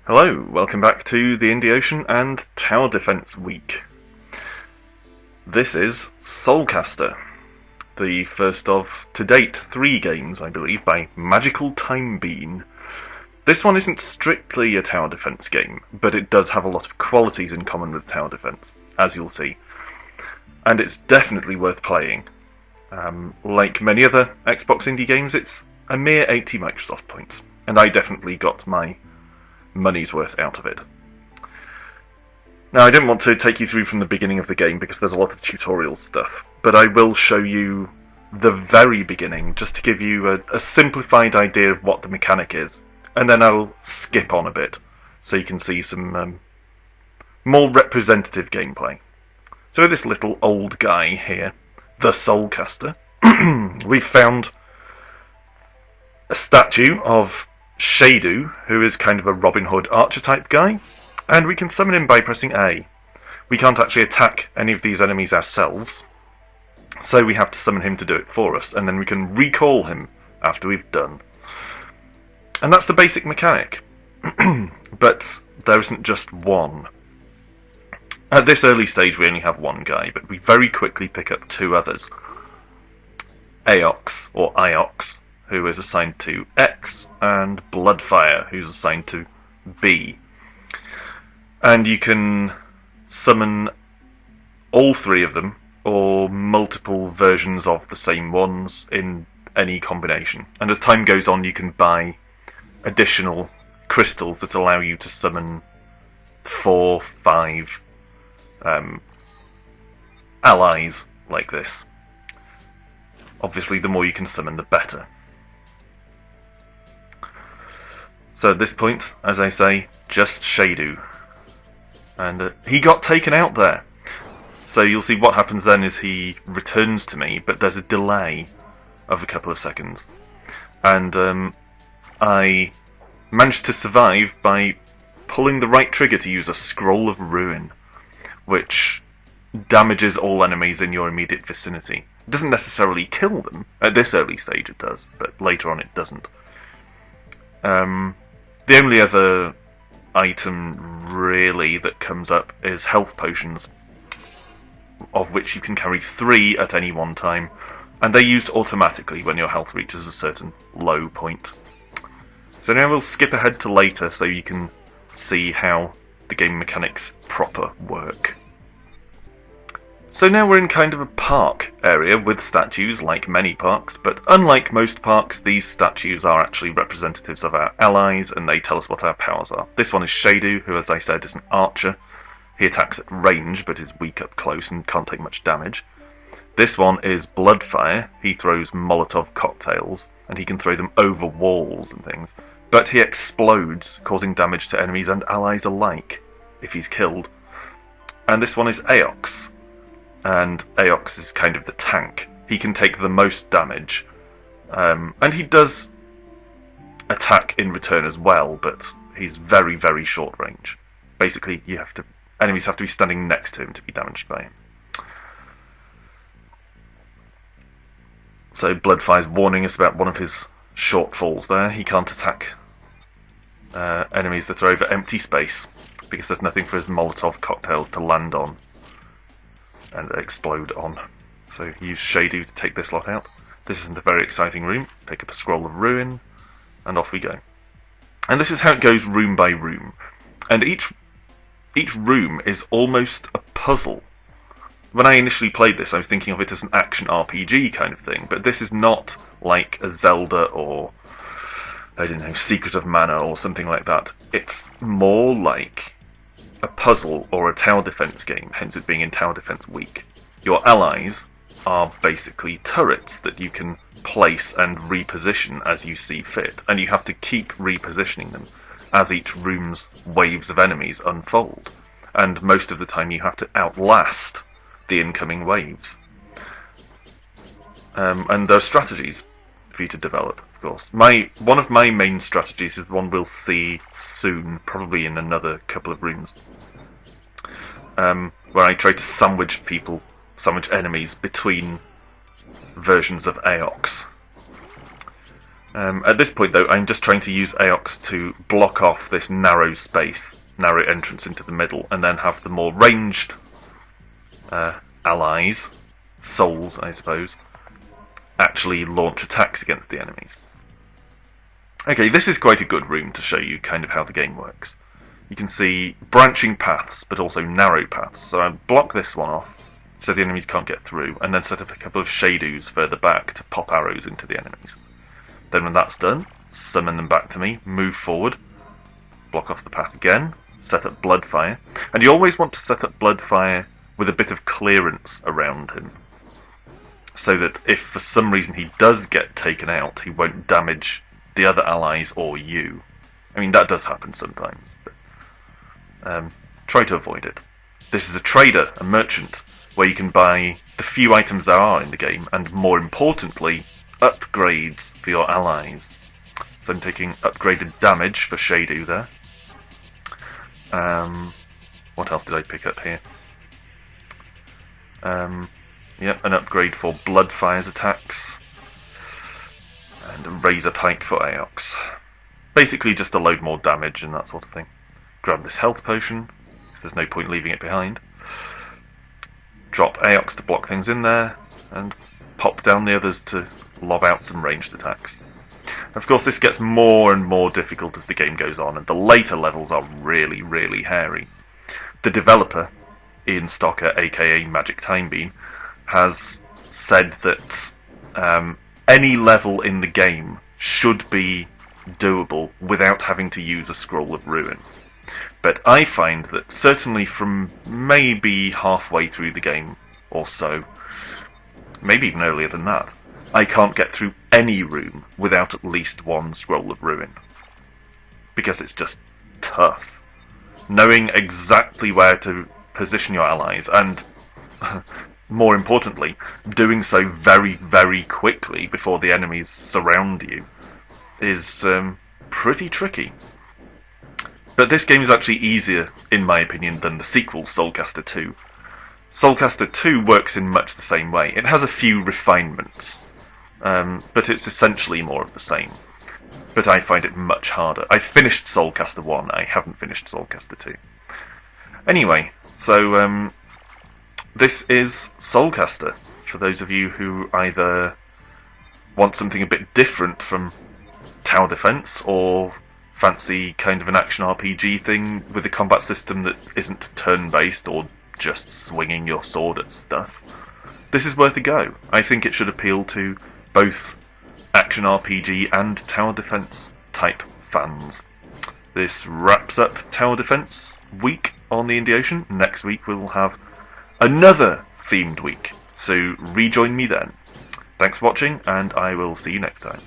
Hello, welcome back to the Indie Ocean and Tower Defense Week. This is Soulcaster, the first of, to date, 3 games, I believe, by Magical Time Bean. This one isn't strictly a tower defense game, but it does have a lot of qualities in common with tower defense, as you'll see. And it's definitely worth playing. Like many other Xbox indie games, it's a mere 80 Microsoft points, and I definitely got my money's worth out of it. Now, I didn't want to take you through from the beginning of the game because there's a lot of tutorial stuff, but I will show you the very beginning just to give you a simplified idea of what the mechanic is, and then I'll skip on a bit so you can see some more representative gameplay. So with this little old guy here, the Soulcaster, we've found a statue of Shadu, who is kind of a Robin Hood archer type guy, and we can summon him by pressing A. We can't actually attack any of these enemies ourselves, so we have to summon him to do it for us, and then we can recall him after we've done. And that's the basic mechanic. But there isn't just one. At this early stage we only have one guy, but we very quickly pick up 2 others. Aox, or Iox, who is assigned to X, and Bloodfire, who's assigned to B. And you can summon all 3 of them, or multiple versions of the same ones in any combination. And as time goes on, you can buy additional crystals that allow you to summon 4, 5 allies like this. Obviously, the more you can summon, the better. So at this point, as I say, just Shadu. And he got taken out there. So you'll see what happens then is he returns to me, but there's a delay of a couple of seconds. And I managed to survive by pulling the right trigger to use a Scroll of Ruin, which damages all enemies in your immediate vicinity. It doesn't necessarily kill them. At this early stage it does, but later on it doesn't. The only other item really that comes up is health potions, of which you can carry 3 at any one time, and they're used automatically when your health reaches a certain low point. So now we'll skip ahead to later so you can see how the game mechanics proper work. So now we're in kind of a park area with statues, like many parks, but unlike most parks, these statues are actually representatives of our allies, and they tell us what our powers are. This one is Shadu, who, as I said, is an archer. He attacks at range, but is weak up close and can't take much damage. This one is Bloodfire. He throws Molotov cocktails, and he can throw them over walls and things, but he explodes, causing damage to enemies and allies alike, if he's killed. And this one is Aox. And Aox is kind of the tank. He can take the most damage, and he does attack in return as well, but he's very, very short range. Basically, enemies have to be standing next to him to be damaged by him. So Bloodfire's warning us about one of his shortfalls there. He can't attack enemies that are over empty space, because there's nothing for his Molotov cocktails to land on and explode on. So use Shadu to take this lot out. This isn't a very exciting room. Pick up a Scroll of Ruin, and off we go. And this is how it goes room by room. And each room is almost a puzzle. When I initially played this, I was thinking of it as an action RPG kind of thing, but this is not like a Zelda or, I don't know, Secret of Mana or something like that. It's more like a puzzle or a tower defense game, hence it being in Tower Defense Week. Your allies are basically turrets that you can place and reposition as you see fit, and you have to keep repositioning them as each room's waves of enemies unfold, and most of the time you have to outlast the incoming waves. And there are strategies for you to develop, of course. One of my main strategies is one we'll see soon, probably in another couple of rooms, where I try to sandwich enemies between versions of Aox. At this point, though, I'm just trying to use Aox to block off this narrow space, narrow entrance into the middle, and then have the more ranged allies, souls, I suppose, actually launch attacks against the enemies. Okay, this is quite a good room to show you kind of how the game works. You can see branching paths, but also narrow paths. So I block this one off, so the enemies can't get through, and then set up a couple of shadows further back to pop arrows into the enemies. Then when that's done, summon them back to me, move forward, block off the path again, set up Bloodfire. And you always want to set up Bloodfire with a bit of clearance around him, so that if for some reason he does get taken out, he won't damage the other allies or you. I mean, that does happen sometimes, but try to avoid it. This is a trader, a merchant, where you can buy the few items there are in the game, and more importantly, upgrades for your allies. So I'm taking upgraded damage for Shadu there. What else did I pick up here? Yep, an upgrade for Bloodfire's attacks. And a Razor Pike for Aox. Basically just to load more damage and that sort of thing. Grab this health potion, because there's no point leaving it behind. Drop Aox to block things in there, and pop down the others to lob out some ranged attacks. Of course, this gets more and more difficult as the game goes on, and the later levels are really, really hairy. The developer, Ian Stocker, aka Magic Time Beam, has said that any level in the game should be doable without having to use a Scroll of Ruin. But I find that certainly from maybe halfway through the game or so, maybe even earlier than that, I can't get through any room without at least one Scroll of Ruin. Because it's just tough. Knowing exactly where to position your allies, and more importantly, doing so very, very quickly before the enemies surround you, is pretty tricky. But this game is actually easier, in my opinion, than the sequel, Soulcaster 2. Soulcaster 2 works in much the same way. It has a few refinements, but it's essentially more of the same. But I find it much harder. I finished Soulcaster 1, I haven't finished Soulcaster 2. Anyway, so this is Soulcaster, for those of you who either want something a bit different from tower defense, or fancy kind of an action RPG thing with a combat system that isn't turn-based or just swinging your sword at stuff. This is worth a go. I think it should appeal to both action RPG and tower defense type fans. This wraps up Tower Defense week on the Indie Ocean. Next week we'll have another themed week, so rejoin me then. Thanks for watching, and I will see you next time.